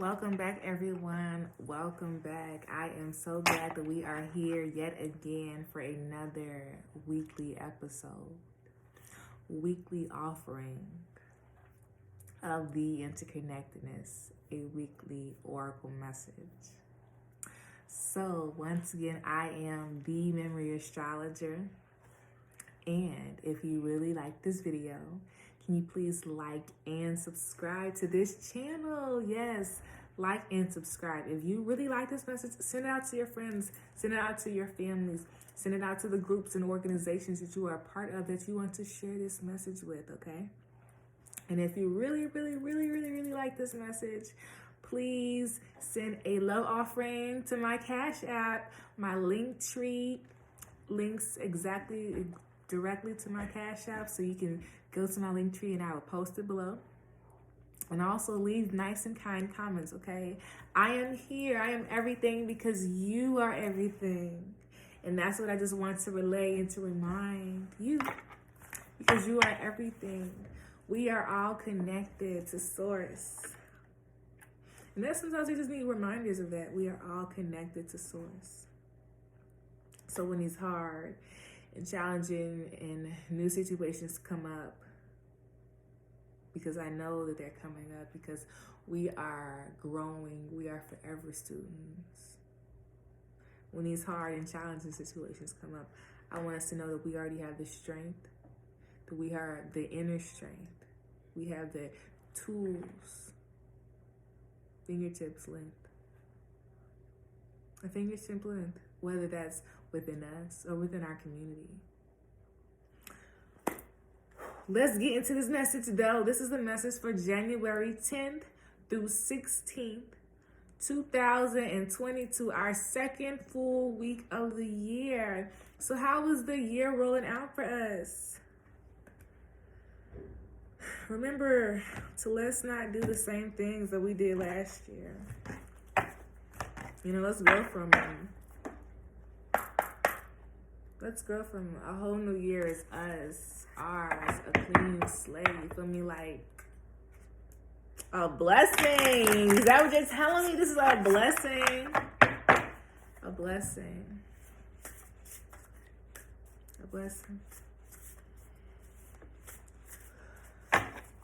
Welcome back, everyone. Welcome back. I am so glad that we are here yet again for another weekly episode, weekly offering of the Interconnected-ness, a weekly oracle message. So once again, I am TheeMemoryAstrologer. And if you really like this video, can you please like and subscribe to this channel? Yes, like and subscribe. If you really like this message, send it out to your friends, send it out to your families, send it out to the groups and organizations that you are a part of that you want to share this message with, okay? And if you really like this message, please send a love offering to my Cash App. My link tree links directly to my Cash App, so you can go to my link tree and I will post it below. And also leave nice and kind comments, okay? I am here. I am everything because you are everything. And that's what I just want to relay and to remind you, because you are everything. We are all connected to Source. And that sometimes we just need reminders of that. We are all connected to Source. So when it's hard and challenging and new situations come up, because I know that they're coming up, because we are growing, we are forever students. When these hard and challenging situations come up, I want us to know that we already have the strength, that we have the inner strength, we have the tools, fingertips length, a fingertip length, whether that's within us or within our community. Let's get into this message though. This is the message for January 10th through 16th, 2022, our second full week of the year. So how was the year rolling out for us? Remember to let's not do the same things that we did last year. Let's go from a whole new year as us, ours, a clean slate. You feel me? Like a blessing. Is that what you're telling me? This is a blessing. A blessing. A blessing.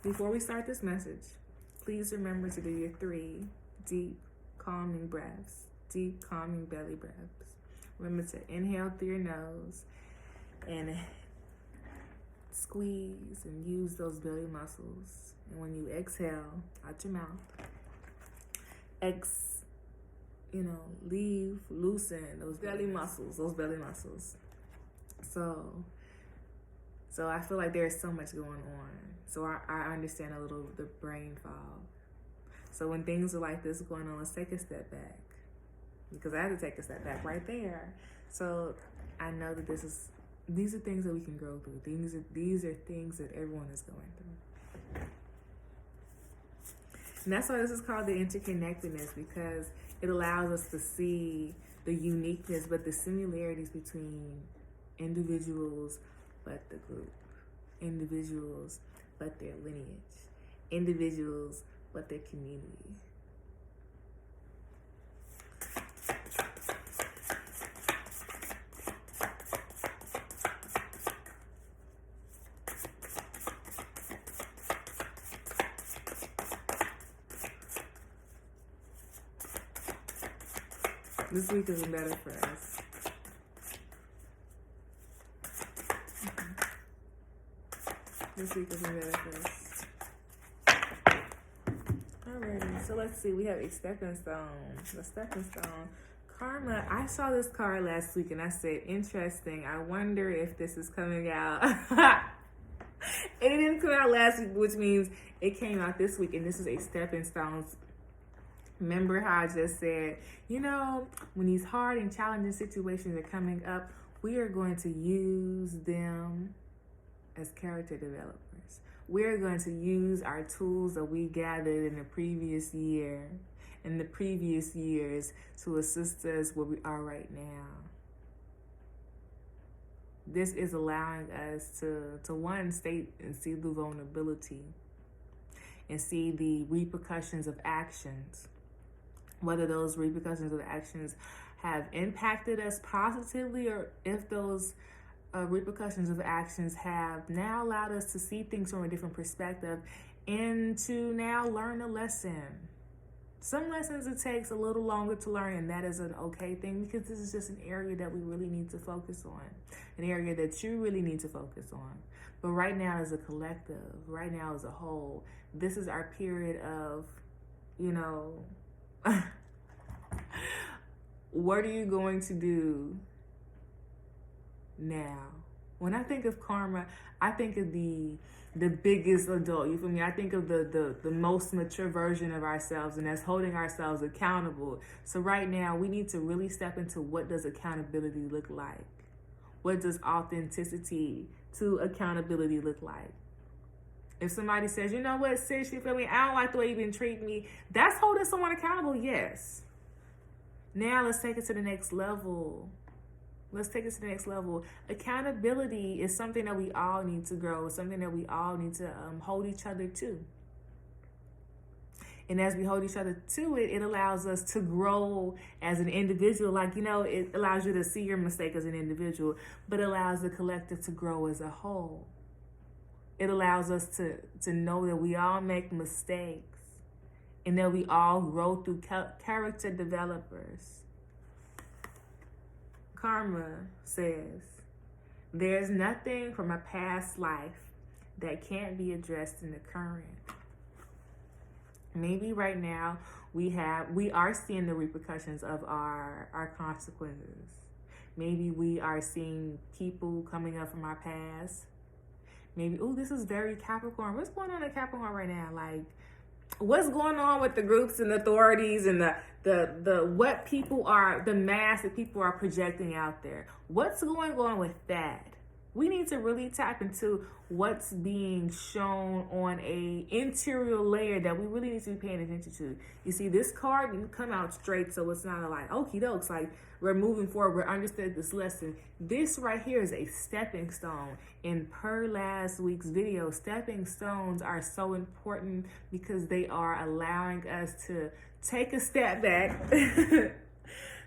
Before we start this message, please remember to do your 3 deep, calming breaths. Deep, calming belly breaths. Remember to inhale through your nose and squeeze and use those belly muscles. And when you exhale out your mouth, loosen those belly muscles, So I feel like there's so much going on. So I understand a little the brain fog. So when things are like this going on, let's take a step back. Because I had to take a step back right there. So I know that these are things that we can grow through. These are things that everyone is going through. And that's why this is called the interconnectedness, because it allows us to see the uniqueness, but the similarities between individuals, but the group. Individuals, but their lineage. Individuals, but their community. This week is better for us. This week is better for us. Alrighty, so let's see. We have a stepping stone. The stepping stone. Karma. I saw this card last week and I said, interesting. I wonder if this is coming out. It didn't come out last week, which means it came out this week, and this is a stepping stone. Remember how I just said, when these hard and challenging situations are coming up, we are going to use them as character developers. We're going to use our tools that we gathered in the previous year, in the previous years, to assist us where we are right now. This is allowing us to one, state and see the vulnerability and see the repercussions of actions whether those repercussions of actions have impacted us positively, or if those repercussions of actions have now allowed us to see things from a different perspective and to now learn a lesson. Some lessons it takes a little longer to learn, and that is an okay thing, because this is just an area that we really need to focus on, an area that you really need to focus on. But right now, as a collective, right now as a whole, this is our period of, you know, what are you going to do now? When I think of karma, I think of the biggest adult, you feel me? I think of the most mature version of ourselves, and that's holding ourselves accountable. So right now, we need to really step into, what does accountability look like? What does authenticity to accountability look like? If somebody says, you know what, sis, you feel me? I don't like the way you've been treating me. That's holding someone accountable, yes. Now let's take it to the next level. Let's take it to the next level. Accountability is something that we all need to grow. It's something that we all need to hold each other to. And as we hold each other to it, it allows us to grow as an individual. Like, you know, it allows you to see your mistake as an individual, but it allows the collective to grow as a whole. It allows us to know that we all make mistakes and that we all grow through character developers. Karma says, there's nothing from a past life that can't be addressed in the current. Maybe right now we are seeing the repercussions of our consequences. Maybe we are seeing people coming up from our past. Maybe, oh, this is very Capricorn. What's going on in Capricorn right now? Like, what's going on with the groups and authorities and the what people are, the mass that people are projecting out there? What's going on with that? We need to really tap into what's being shown on a interior layer that we really need to be paying attention to. You see, this card didn't come out straight, so it's not like, okie dokes, like we're moving forward, we're understood this lesson. This right here is a stepping stone. And per last week's video, stepping stones are so important because they are allowing us to take a step back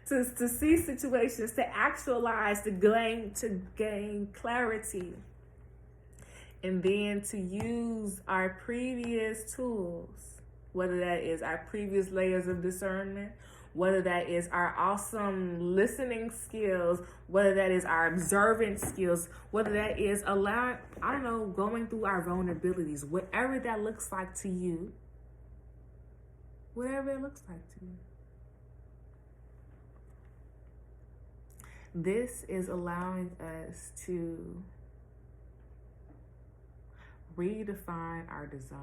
to see situations, to actualize, to gain clarity, and then to use our previous tools, whether that is our previous layers of discernment, whether that is our awesome listening skills, whether that is our observant skills, whether that is allowing, I don't know, going through our vulnerabilities, whatever that looks like to you, whatever it looks like to you. This is allowing us to redefine our design.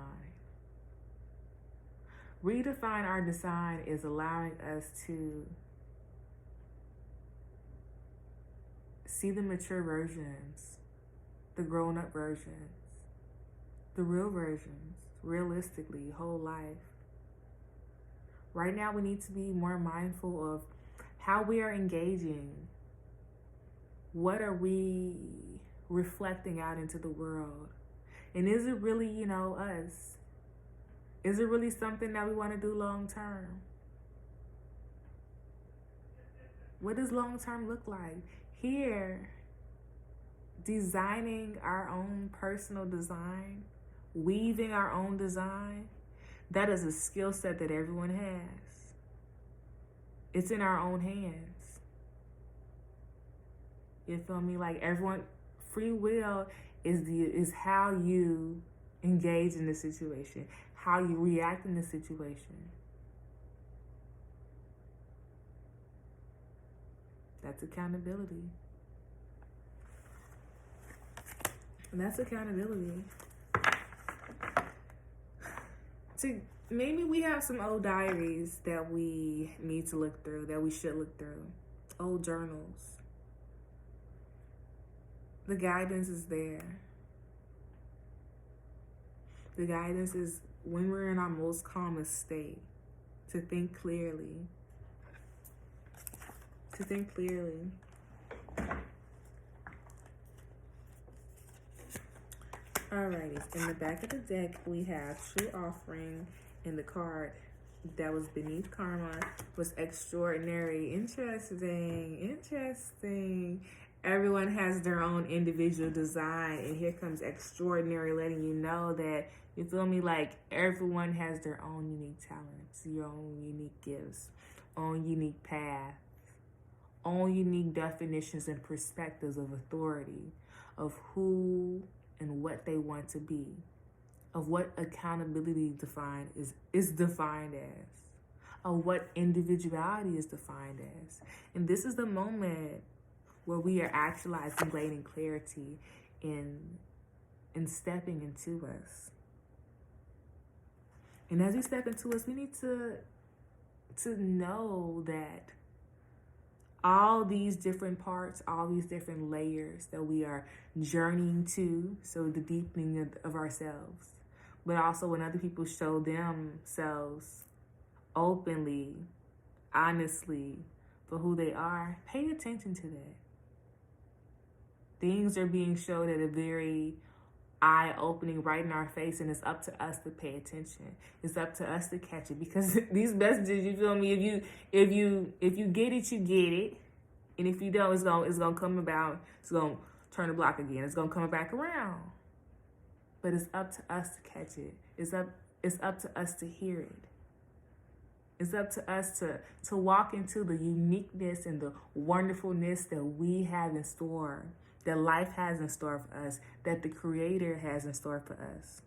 Redefine our design is allowing us to see the mature versions, the grown-up versions, the real versions, realistically, whole life. Right now, we need to be more mindful of how we are engaging. What are we reflecting out into the world? And is it really, you know, us? Is it really something that we want to do long term? What does long term look like? Here, designing our own personal design, weaving our own design, that is a skill set that everyone has. It's in our own hands. You feel me? Like, everyone, free will is how you engage in the situation, how you react in the situation. That's accountability. And that's accountability. Maybe we have some old diaries that we need to look through, that we should look through. Old journals. The guidance is there. The guidance is when we're in our most calmest state, to think clearly. To think clearly. Alrighty, in the back of the deck, we have True Offering and the card that was beneath karma was extraordinary. Interesting. Everyone has their own individual design, and here comes extraordinary, letting you know that, you feel me, like everyone has their own unique talents, your own unique gifts, own unique path, own unique definitions and perspectives of authority, of who and what they want to be, of what accountability is defined as, of what individuality is defined as. And this is the moment where we are actualizing, gaining clarity in stepping into us. And as we step into us, we need to know that all these different parts, all these different layers that we are journeying to, so the deepening of ourselves, but also when other people show themselves openly, honestly, for who they are, pay attention to that. Things are being showed at a very eye-opening, right in our face, and it's up to us to pay attention. It's up to us to catch it, because these messages, you feel me, if you get it, you get it, and if you don't, it's gonna come about. It's gonna turn the block again. It's gonna come back around. But it's up to us to catch it. It's up to us to hear it. It's up to us to walk into the uniqueness and the wonderfulness that we have in store, that life has in store for us, that the Creator has in store for us,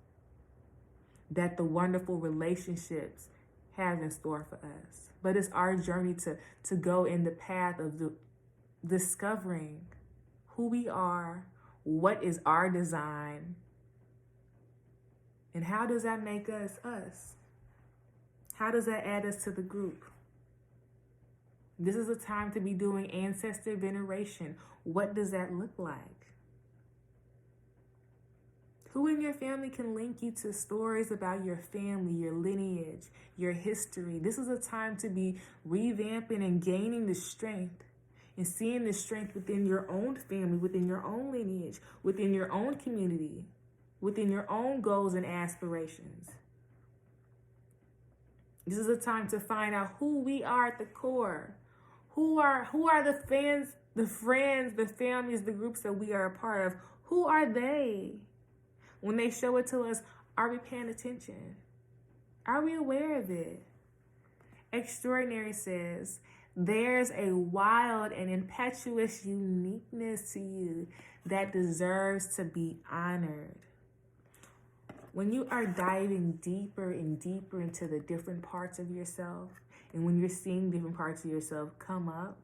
that the wonderful relationships have in store for us. But it's our journey to go in the path of discovering who we are, what is our design, and how does that make us us? How does that add us to the group? This is a time to be doing ancestor veneration. What does that look like? Who in your family can link you to stories about your family, your lineage, your history? This is a time to be revamping and gaining the strength and seeing the strength within your own family, within your own lineage, within your own community, within your own goals and aspirations. This is a time to find out who we are at the core. Who are the fans, the friends, the families, the groups that we are a part of? Who are they? When they show it to us, are we paying attention? Are we aware of it? Extraordinary says, there's a wild and impetuous uniqueness to you that deserves to be honored. When you are diving deeper and deeper into the different parts of yourself, and when you're seeing different parts of yourself come up,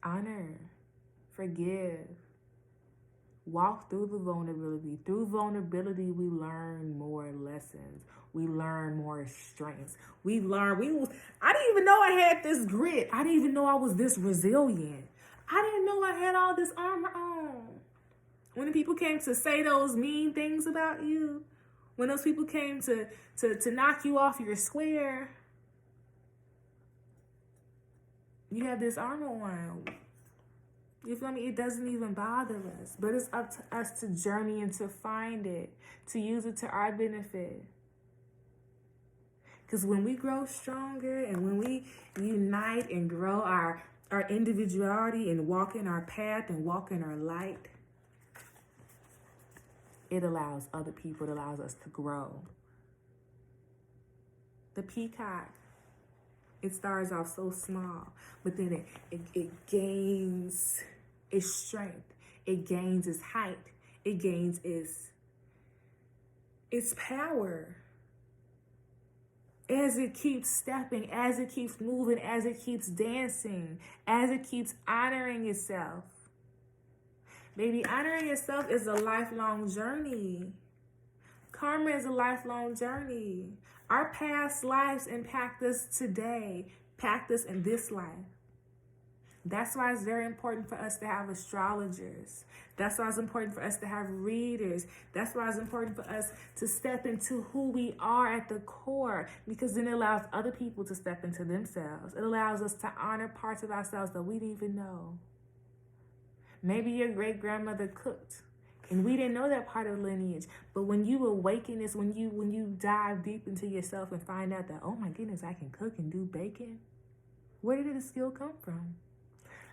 honor, forgive, walk through the vulnerability. Through vulnerability, we learn more lessons. We learn more strengths. I didn't even know I had this grit. I didn't even know I was this resilient. I didn't know I had all this armor on. When the people came to say those mean things about you, when those people came to knock you off your square, you have this armor on. You feel me? It doesn't even bother us. But it's up to us to journey and to find it, to use it to our benefit. Because when we grow stronger and when we unite and grow our individuality and walk in our path and walk in our light, it allows other people, it allows us to grow. The peacock, it starts off so small, but then it gains its strength. It gains its height. It gains its power. As it keeps stepping, as it keeps moving, as it keeps dancing, as it keeps honoring itself. Baby, honoring yourself is a lifelong journey. Karma is a lifelong journey. Our past lives impact us today, impact us in this life. That's why it's very important for us to have astrologers. That's why it's important for us to have readers. That's why it's important for us to step into who we are at the core, because then it allows other people to step into themselves. It allows us to honor parts of ourselves that we didn't even know. Maybe your great-grandmother cooked And we didn't know that part of lineage. But when you awaken this, when you dive deep into yourself and find out that, oh my goodness, I can cook and do bacon, where did the skill come from?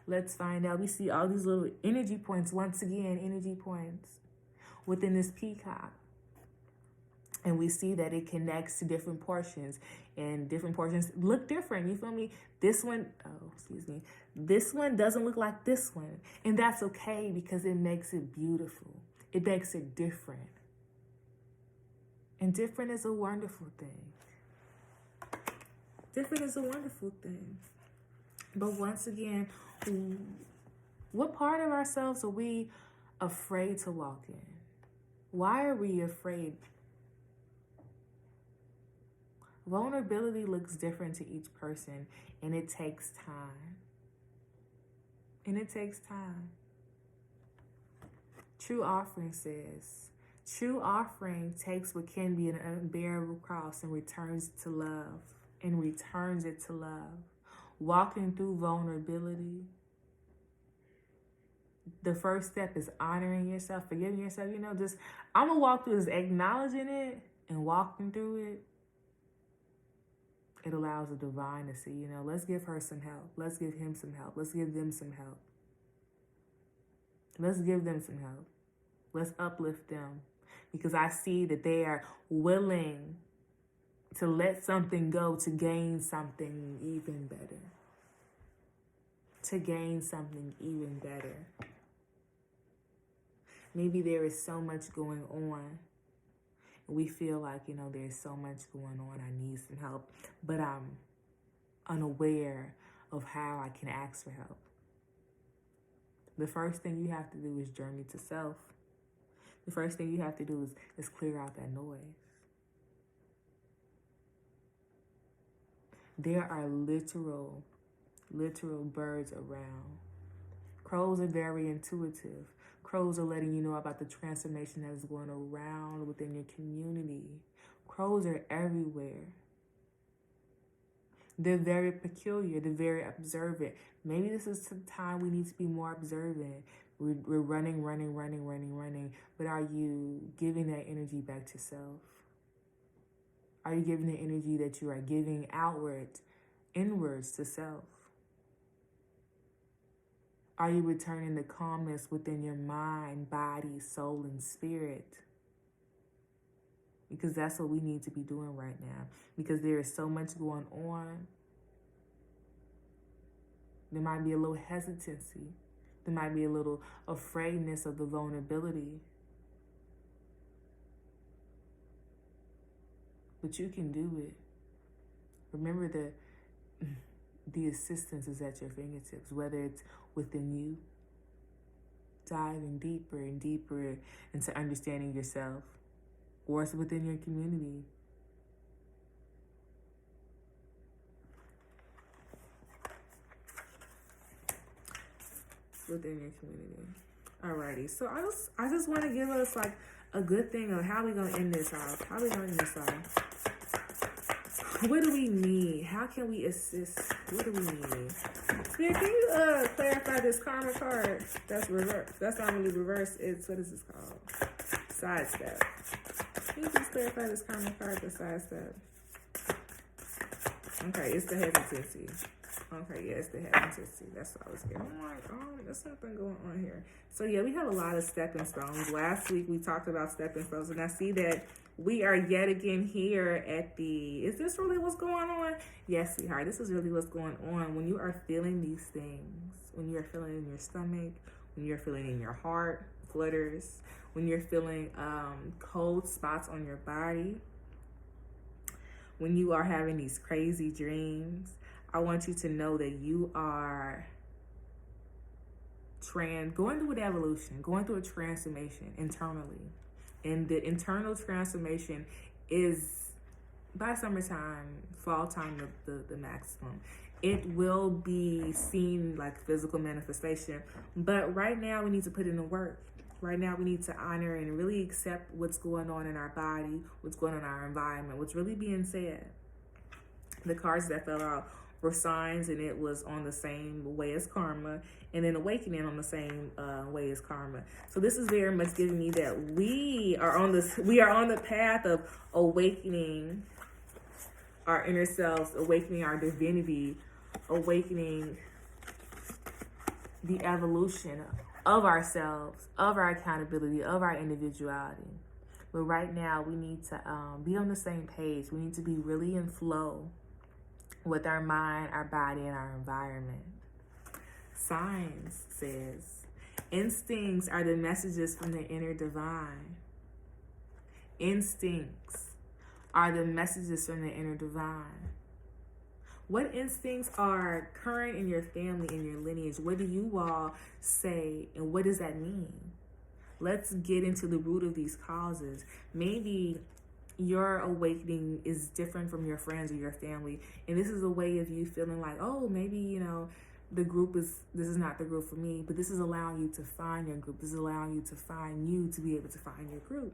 Let's find out. We see all these little energy points, once again, energy points within this peacock. And we see that it connects to different portions, and different portions look different. You feel me? This one doesn't look like this one. And that's okay, because it makes it beautiful. It makes it different. And different is a wonderful thing. Different is a wonderful thing. But once again, what part of ourselves are we afraid to walk in? Why are we afraid? Vulnerability looks different to each person, and it takes time. And it takes time. True offering says, true offering takes what can be an unbearable cross and returns it to love. And returns it to love. Walking through vulnerability. The first step is honoring yourself, forgiving yourself. I'm going to walk through this, acknowledging it and walking through it. It allows the divine to see, let's give her some help. Let's give him some help. Let's give them some help. Let's give them some help. Let's uplift them. Because I see that they are willing to let something go to gain something even better. To gain something even better. Maybe there is so much going on. We feel like, there's so much going on. I need some help. But I'm unaware of how I can ask for help. The first thing you have to do is journey to self. The first thing you have to do is clear out that noise. There are literal birds around. Crows are very intuitive. Crows are letting you know about the transformation that is going around within your community. Crows are everywhere. They're very peculiar. They're very observant. Maybe this is the time we need to be more observant. We're running. But are you giving that energy back to self? Are you giving the energy that you are giving inwards to self? Are you returning the calmness within your mind, body, soul, and spirit? Because that's what we need to be doing right now. Because there is so much going on. There might be a little hesitancy. There might be a little afraidness of the vulnerability. But you can do it. Remember that the assistance is at your fingertips, whether it's within you, diving deeper and deeper into understanding yourself, or it's within your community. Within your community. Alrighty, so I just want to give us like a good thing of how we gonna end this off. What do we need? How can we assist? What do we need? Spirit, can you clarify this karma card? That's reverse. That's not really reverse. It's, what is this called? Sidestep. Can you just clarify this karma card, the sidestep? Okay, it's the hesitancy. Okay, yeah, it's the hesitancy. That's what I was getting. I'm like, there's something going on here. So yeah, we have a lot of stepping stones. Last week we talked about stepping stones, and I see that we are yet again here at is this really what's going on? Yes, sweetheart, this is really what's going on. When you are feeling these things, when you're feeling in your stomach, when you're feeling in your heart, flutters, when you're feeling cold spots on your body, when you are having these crazy dreams, I want you to know that you are going through an evolution, going through a transformation internally. And the internal transformation is, by summertime, fall time, the maximum. It will be seen like physical manifestation. But right now, we need to put in the work. Right now, we need to honor and really accept what's going on in our body, what's going on in our environment, what's really being said. The cards that fell out for signs, and it was on the same way as karma, and then awakening on the same way as karma. So this is very much giving me that we are on the path of awakening our inner selves, awakening our divinity, awakening the evolution of ourselves, of our accountability, of our individuality. But right now, we need to be on the same page. We need to be really in flow with our mind, our body, and our environment. Signs says, instincts are the messages from the inner divine. Instincts are the messages from the inner divine. What instincts are current in your family, in your lineage? What do you all say, and what does that mean? Let's get into the root of these causes. Maybe your awakening is different from your friends or your family, and this is a way of you feeling like, oh, maybe, this is not the group for me, but this is allowing you to find your group. This is allowing you to find you to be able to find your group.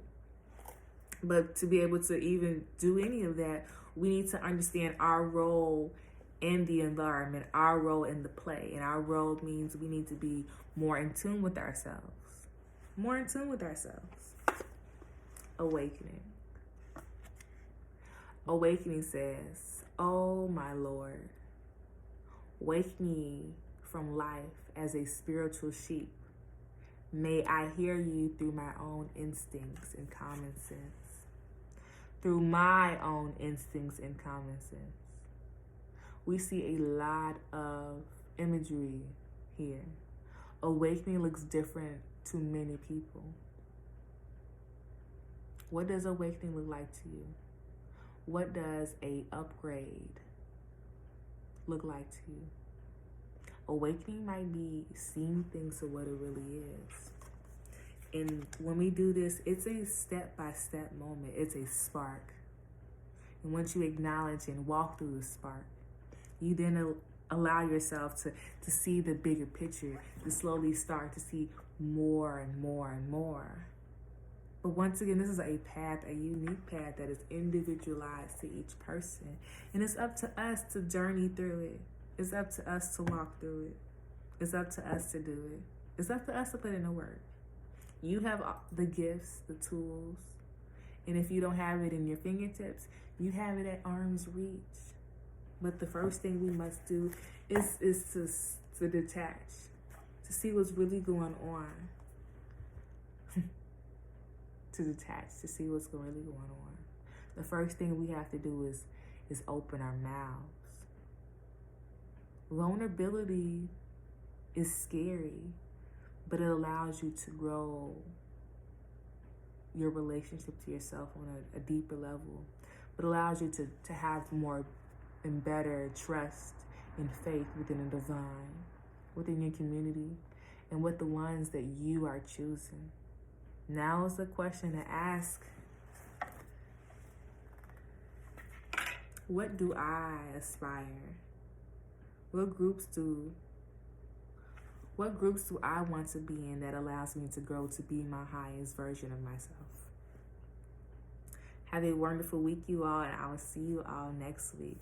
But to be able to even do any of that, we need to understand our role in the environment, our role in the play. And our role means we need to be more in tune with ourselves. More in tune with ourselves. Awakening. Awakening says, oh my Lord, wake me from life as a spiritual sheep. May I hear you through my own instincts and common sense. Through my own instincts and common sense. We see a lot of imagery here. Awakening looks different to many people. What does awakening look like to you? What does a upgrade look like to you? Awakening might be seeing things for what it really is. And when we do this, it's a step-by-step moment. It's a spark. And once you acknowledge and walk through the spark, you then allow yourself to see the bigger picture, to slowly start to see more and more and more. But once again, this is a path, a unique path that is individualized to each person. And it's up to us to journey through it. It's up to us to walk through it. It's up to us to do it. It's up to us to put in the work. You have the gifts, the tools. And if you don't have it in your fingertips, you have it at arm's reach. But the first thing we must do is to detach, to see what's really going on. To detach, to see what's really going on. The first thing we have to do is open our mouths. Vulnerability is scary, but it allows you to grow your relationship to yourself on a deeper level. It allows you to have more and better trust and faith within the divine, within your community, and with the ones that you are choosing. Now is the question to ask. What do I aspire? What groups do I want to be in that allows me to grow to be my highest version of myself? Have a wonderful week, you all, and I will see you all next week.